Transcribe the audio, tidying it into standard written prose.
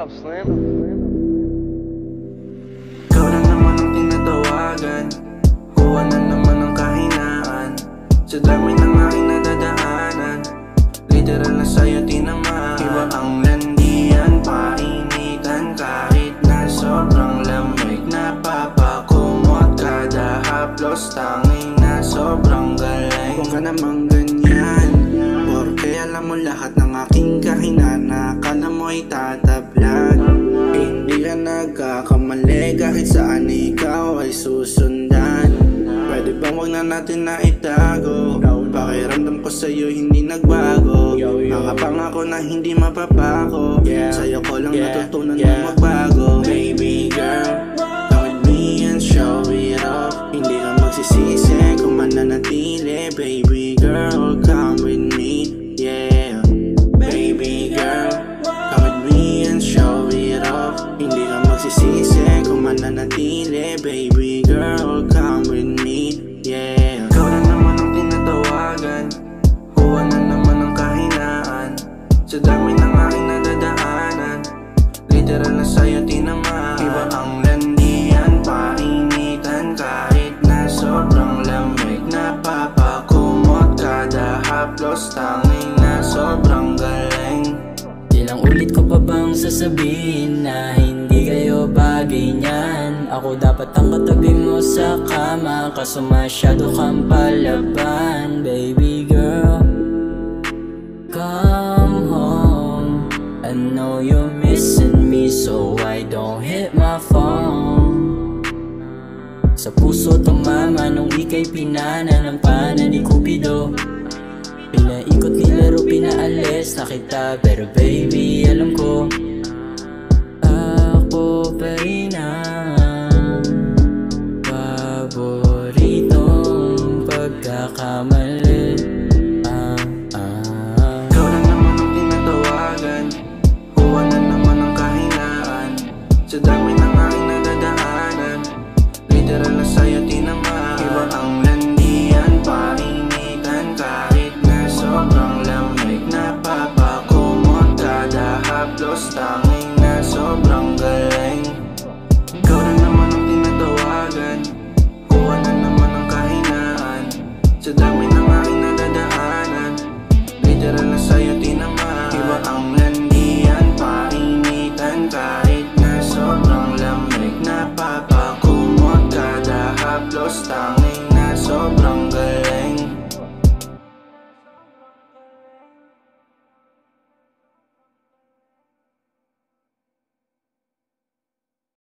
up, Slim? Ikaw na naman ang tinatawagan, kuha na naman ang kahinaan. Sa dami ng aking nadadaanan, literal na sa'yo tinamaan. Iba ang landian, painitan, kahit na sobrang lamig. Napapakumot kada haplos, tanging na sobrang galing. Huwag ka namang ganyan, porque alam mo lahat ng aking kahinaan. Akala mo'y tatablan, hindi ka nagkakamali, kahit saan ikaw ay susundan. Pwede bang wag na natin na itago? Pakiramdam ko sa'yo hindi nagbago. Mga pangako na hindi mapapako, sa'yo ko lang natutunan na magbago. Baby girl, come with me and show it off. Hindi ka magsisisi kung mananatili. Baby girl, come with me, yeah. Baby girl, come with me and show it off. Hindi ka magsisisi kung mananatili. Baby girl, come with me, yeah. Ikaw na naman ang tinatawagan, kuha na naman ang kahinaan. Sa dami ng aking nadadaanan, literal na sa'yo tinamaan. Iba ang landian, painitan, kahit na sobrang lamig. Napapakumot kada haplos, tanging na sobrang galing. Ilang ulit ko pa bang sasabihin na hindi kayo bagay niyan? Ako dapat ang katabi mo sa kama, kaso masyado kang palaban. Baby girl, come home. I know you're missing me, so why don't hit my phone? Sa puso tumama nung ika'y pinananampanan ni Cupido. Pinaikot, nilaro, pinaalis na kita, pero baby alam ko, ako pa rin ang paboritong pagkakamali. Ikaw na naman ang tinatawagan, kuha na naman ang kahinaan. Sa dami ng aking nadadaanan, literal na sa'yo tinamaan. Iba ang landian, painitan, kahit na sobrang lamig. Napapakumot kada haplos, tanging